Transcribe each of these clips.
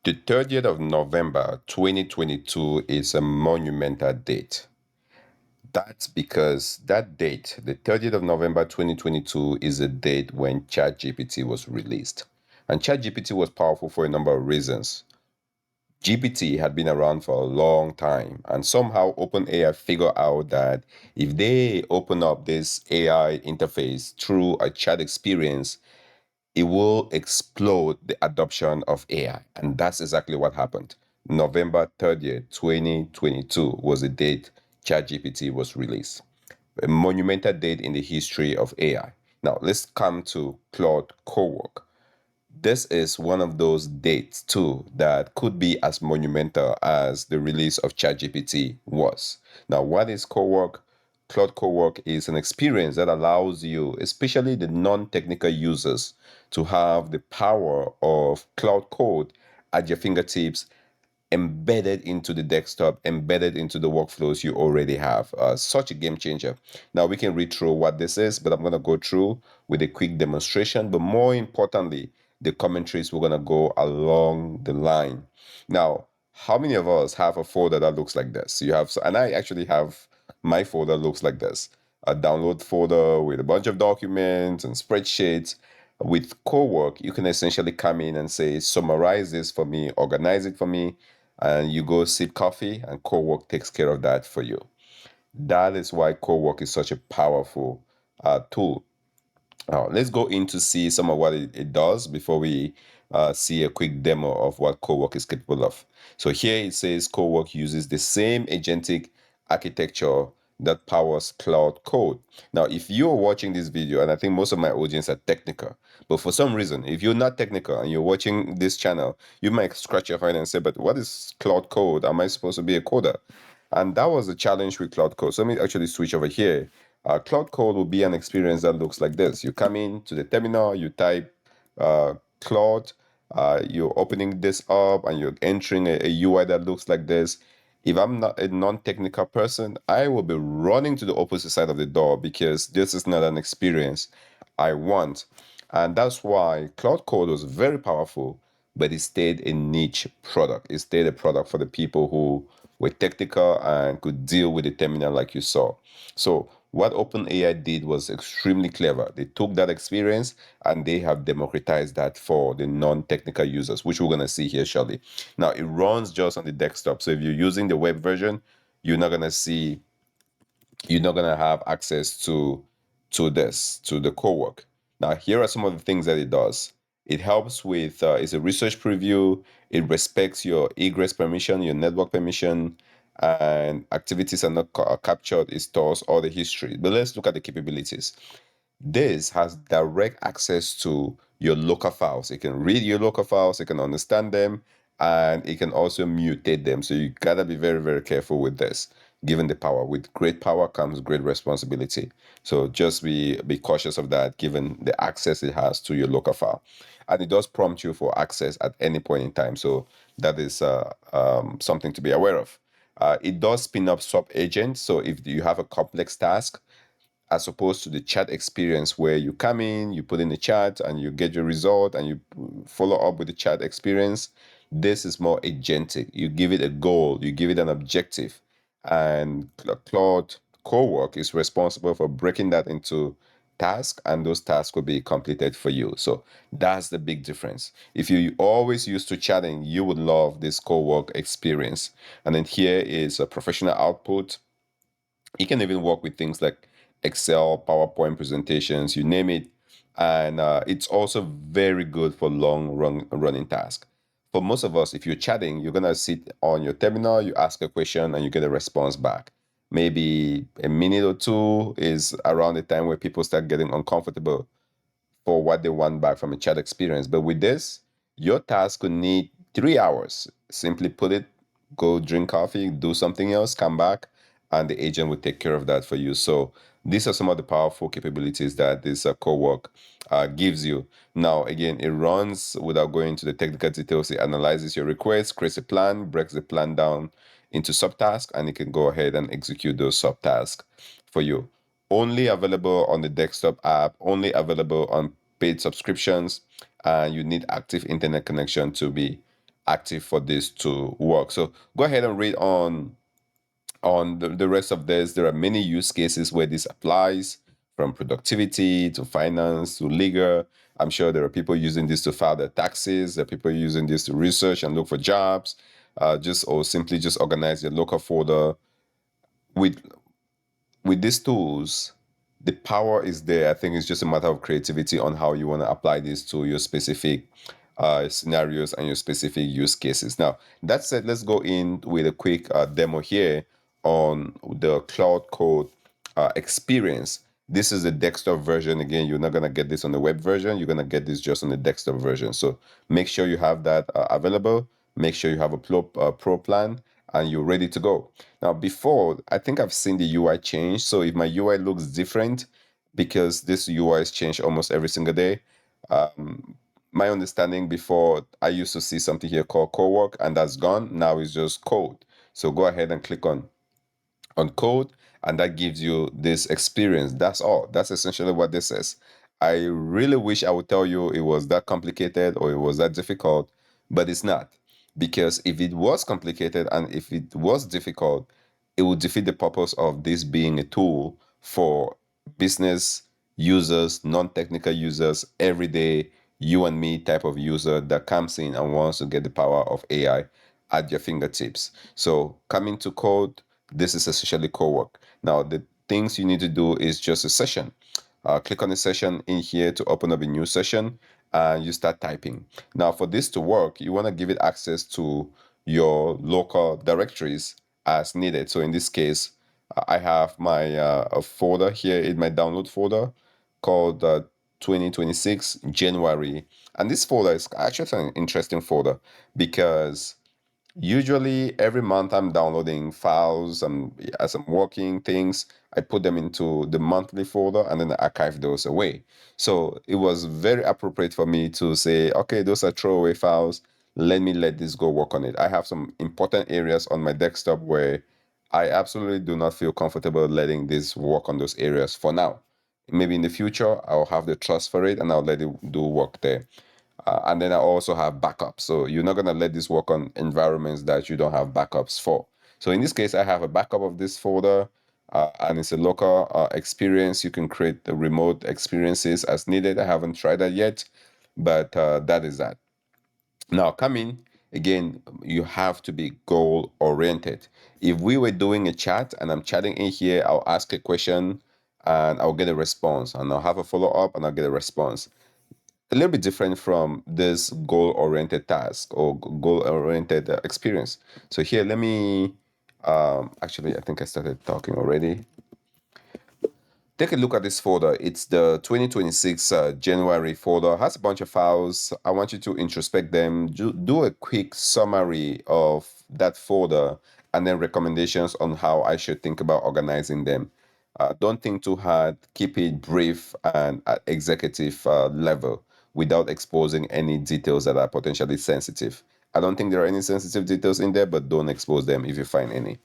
The 30th of November 2022 is a monumental date. That's because that date, the 30th of November 2022, is a date when ChatGPT was released. And ChatGPT was powerful for a number of reasons. GPT had been around for a long time, and somehow OpenAI figured out that if they open up this AI interface through a chat experience, it will explode the adoption of AI. And that's exactly what happened. November 30th, 2022 was the date ChatGPT was released. A monumental date in the history of AI. Now, let's come to Claude Cowork. This is one of those dates too that could be as monumental as the release of ChatGPT was. Now, what is Cowork? Cloud Cowork is an experience that allows you, especially the non-technical users, to have the power of cloud code at your fingertips, embedded into the desktop, embedded into the workflows you already have. Such a game changer. Now we can read through what this is, but I'm going to go through with a quick demonstration. But more importantly, the commentaries we're going to go along the line. Now, how many of us have a folder that looks like this? You have, and I actually have my folder looks like this. A download folder with a bunch of documents and spreadsheets. With Cowork, you can essentially come in and say, summarize this for me, organize it for me, and you go sip coffee, and Cowork takes care of that for you. That is why Cowork is such a powerful tool. Now, let's go in to see some of what it does before we see a quick demo of what Cowork is capable of. So here it says Cowork uses the same agentic architecture that powers cloud code. Now, if you're watching this video, and I think most of my audience are technical, but for some reason, if you're not technical and you're watching this channel, you might scratch your head and say, but what is cloud code? Am I supposed to be a coder? And that was the challenge with cloud code. So let me actually switch over here. Cloud code will be an experience that looks like this. You come in to the terminal, you type Claude, you're opening this up and you're entering a UI that looks like this. If I'm not a non-technical person, I will be running to the opposite side of the door because this is not an experience I want. And that's why Cloud Code was very powerful, but it stayed a niche product. It stayed a product for the people who were technical and could deal with the terminal like you saw. So what OpenAI did was extremely clever. They took that experience and they have democratized that for the non-technical users, which we're going to see here shortly. Now, it runs just on the desktop. So if you're using the web version, you're not going to see, you're not going to have access to this, to the Cowork. Now, here are some of the things that it does. It helps with, it's a research preview. It respects your egress permission, your network permission, and activities are not captured. It stores all the history. But let's look at the capabilities. This has direct access to your local files. It can read your local files, it can understand them, and it can also mutate them. So you gotta be very, very careful with this, given the power. With great power comes great responsibility. So just be cautious of that, given the access it has to your local file. And it does prompt you for access at any point in time. So that is something to be aware of. It does spin up sub agents. So if you have a complex task, as opposed to the chat experience where you come in, you put in the chat and you get your result and you follow up with the chat experience. This is more agentic. You give it a goal, you give it an objective, and Claude Cowork is responsible for breaking that into tasks, and those tasks will be completed for you. So that's the big difference. If you always used to chatting, you would love this Cowork experience. And then here is a professional output. You can even work with things like Excel, PowerPoint presentations, you name it. And it's also very good for running tasks. For most of us, if you're chatting, you're going to sit on your terminal, you ask a question, and you get a response back. Maybe a minute or two is around the time where people start getting uncomfortable for what they want back from a chat experience. But with this, your task could need 3 hours. Simply put it, go drink coffee, do something else, come back, and the agent will take care of that for you. So these are some of the powerful capabilities that this Cowork gives you. Now, again, it runs without going into the technical details. It analyzes your request, creates a plan, breaks the plan down into subtasks, and it can go ahead and execute those subtasks for you. Only available on the desktop app, only available on paid subscriptions, and you need active internet connection to be active for this to work. So go ahead and read on the rest of this. There are many use cases where this applies, from productivity to finance to legal. I'm sure there are people using this to file their taxes. There are people using this to research and look for jobs, just or simply just organize your local folder. With with these tools, the power is there. I think it's just a matter of creativity on how you want to apply this to your specific scenarios and your specific use cases. Now, that said, let's go in with a quick demo here on the Cloud Code experience. This is the desktop version. Again, you're not going to get this on the web version. You're going to get this just on the desktop version. So make sure you have that available. Make sure you have a pro plan and you're ready to go. Now, before, I think I've seen the UI change. So if my UI looks different, because this UI is changed almost every single day, my understanding before, I used to see something here called Cowork, and that's gone. Now it's just code. So go ahead and click on code, and that gives you this experience. That's all. That's essentially what this is. I really wish I would tell you it was that complicated or it was that difficult, but it's not. Because if it was complicated and if it was difficult, it would defeat the purpose of this being a tool for business users, non-technical users, everyday you and me type of user that comes in and wants to get the power of AI at your fingertips. So coming to code, this is essentially Cowork. Now, the things you need to do is just a session. Click on the session in here to open up a new session and you start typing. Now, for this to work, you want to give it access to your local directories as needed. So in this case, I have my a folder here in my download folder called 2026 January. And this folder is actually an interesting folder because usually every month I'm downloading files and as I'm working things, I put them into the monthly folder and then I archive those away. So it was very appropriate for me to say, okay, those are throwaway files. Let this go work on it. I have some important areas on my desktop where I absolutely do not feel comfortable letting this work on those areas for now. Maybe in the future, I'll have the trust for it and I'll let it do work there. And then I also have backups. So you're not going to let this work on environments that you don't have backups for. So in this case, I have a backup of this folder and it's a local experience. You can create the remote experiences as needed. I haven't tried that yet, but that is that. Now, coming again, you have to be goal oriented. If we were doing a chat and I'm chatting in here, I'll ask a question and I'll get a response, and I'll have a follow up and I'll get a response. A little bit different from this goal oriented task or goal oriented experience. So here, let me actually, I think I started talking already. Take a look at this folder. It's the 2026 January folder. It has a bunch of files. I want you to introspect them. Do a quick summary of that folder and then recommendations on how I should think about organizing them. Don't think too hard. Keep it brief and at executive level without exposing any details that are potentially sensitive. I don't think there are any sensitive details in there, but don't expose them if you find any.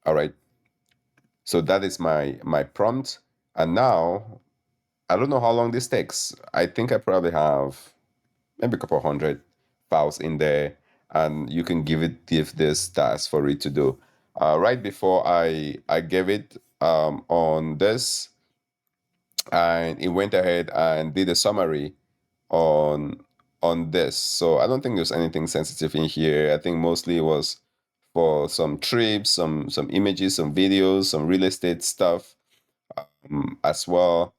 All right. So that is my prompt. And now I don't know how long this takes. I think I probably have maybe a couple hundred files in there, and you can give this task for it to do. Right before I gave it on this, and it went ahead and did a summary on this. So I don't think there's anything sensitive in here. I think mostly it was for some trips, some images, some videos, some real estate stuff as well.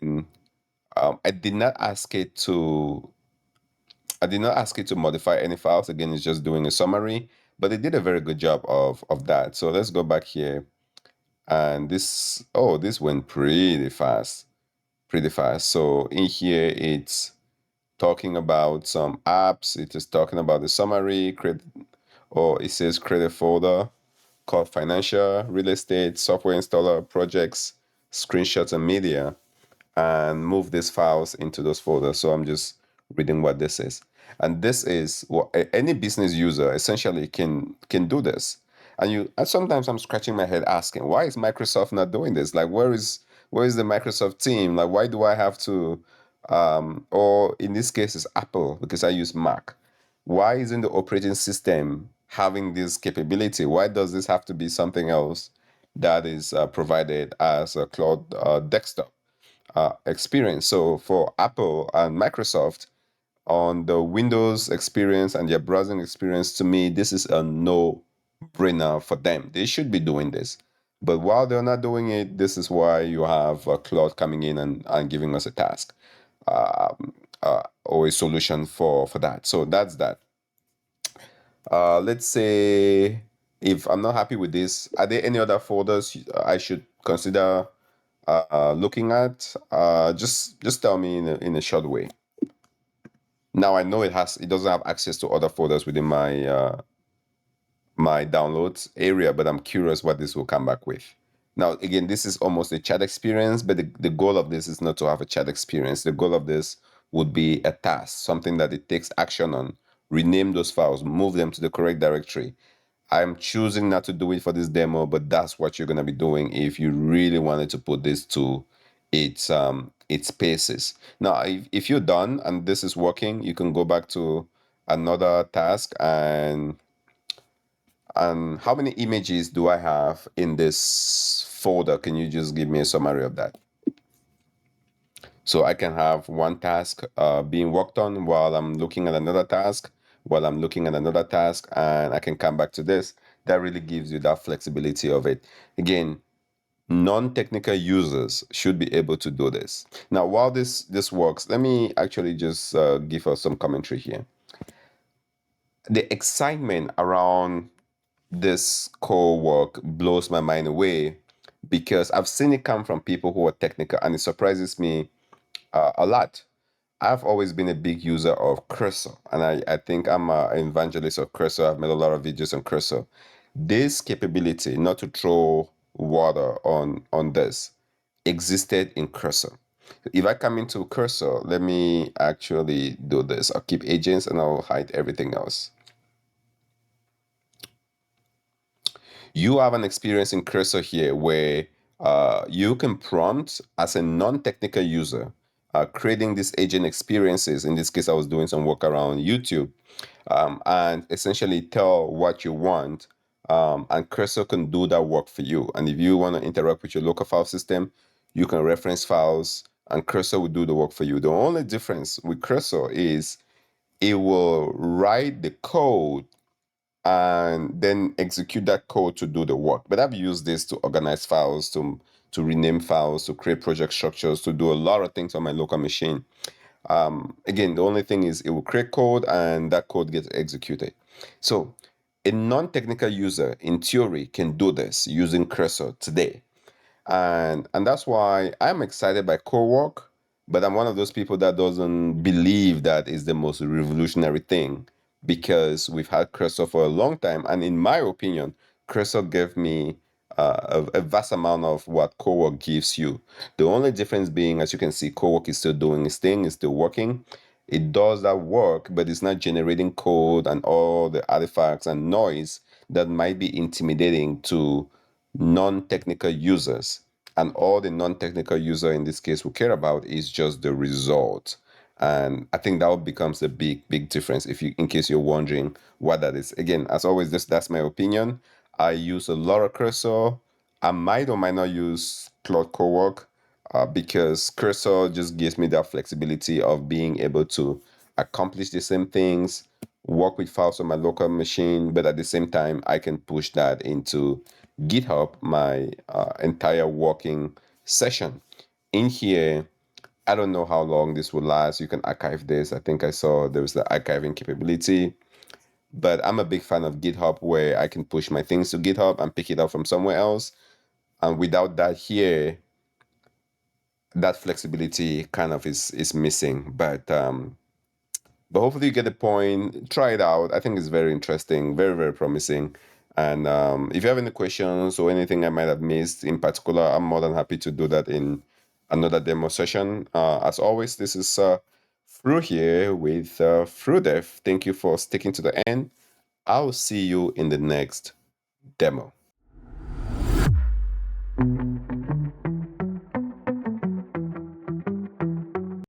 And I did not ask it to. I did not ask it to modify any files. Again, it's just doing a summary, but it did a very good job of that. So let's go back here, and this. Oh, this went pretty fast, pretty fast. So in here, it's talking about some apps. It is talking about the summary. Or it says create a folder called financial, real estate, software installer, projects, screenshots, and media, and move these files into those folders. So I'm just reading what this is. And this is what any business user essentially can do this. And sometimes I'm scratching my head asking, why is Microsoft not doing this? Like where is the Microsoft team? Like why do I have to or in this case it's Apple because I use Mac. Why isn't the operating system having this capability? Why does this have to be something else that is provided as a cloud desktop experience? So for Apple and Microsoft, on the Windows experience and their browsing experience, to me, this is a no brainer for them. They should be doing this. But while they're not doing it, this is why you have Claude coming in and giving us a task or a solution for that. So that's that. Let's say if I'm not happy with this, are there any other folders I should consider looking at? Just tell me in a short way. Now I know it doesn't have access to other folders within my downloads area, but I'm curious what this will come back with. Now again, this is almost a chat experience, but the goal of this is not to have a chat experience. The goal of this would be a task, something that it takes action on. Rename those files, move them to the correct directory. I'm choosing not to do it for this demo, but that's what you're gonna be doing if you really wanted to put this to its paces. Now, if you're done and this is working, you can go back to another task and how many images do I have in this folder? Can you just give me a summary of that? So I can have one task being worked on while I'm looking at another task, and I can come back to this. That really gives you that flexibility of it. Again, non-technical users should be able to do this. Now, while this works, let me actually just give us some commentary here. The excitement around this Cowork blows my mind away because I've seen it come from people who are technical, and it surprises me a lot. I've always been a big user of Cursor, and I think I'm an evangelist of Cursor. I've made a lot of videos on Cursor. This capability, not to throw water on this, existed in Cursor. If I come into Cursor, let me actually do this. I'll keep agents and I'll hide everything else. You have an experience in Cursor here where you can prompt as a non-technical user, creating these agent experiences. In this case, I was doing some work around YouTube, and essentially tell what you want, and Cursor can do that work for you. And if you want to interact with your local file system, you can reference files, and Cursor will do the work for you. The only difference with Cursor is it will write the code and then execute that code to do the work. But I've used this to organize files, to rename files, to create project structures, to do a lot of things on my local machine. Again, the only thing is it will create code and that code gets executed. So a non-technical user, in theory, can do this using Cursor today. And that's why I'm excited by Cowork, but I'm one of those people that doesn't believe that is the most revolutionary thing because we've had Cursor for a long time, and in my opinion, Cursor gave me a vast amount of what Cowork gives you. The only difference being, as you can see, Cowork is still doing its thing, it's still working. It does that work, but it's not generating code and all the artifacts and noise that might be intimidating to non-technical users, and all the non-technical user in this case will care about is just the result. And I think that becomes a big difference if you, in case you're wondering what that is. Again, as always, that's my opinion. I use a lot of Cursor. I might or might not use Claude Cowork because Cursor just gives me that flexibility of being able to accomplish the same things, work with files on my local machine, but at the same time, I can push that into GitHub, my entire working session. In here, I don't know how long this will last. You can archive this. I think I saw there was the archiving capability, but I'm a big fan of GitHub where I can push my things to GitHub and pick it up from somewhere else. And without that here, that flexibility kind of is missing. But hopefully you get the point. Try it out. I think it's very interesting, very promising. And if you have any questions or anything I might have missed in particular, I'm more than happy to do that in another demo session. As always, this is Fru here with FruDev. Thank you for sticking to the end. I'll see you in the next demo.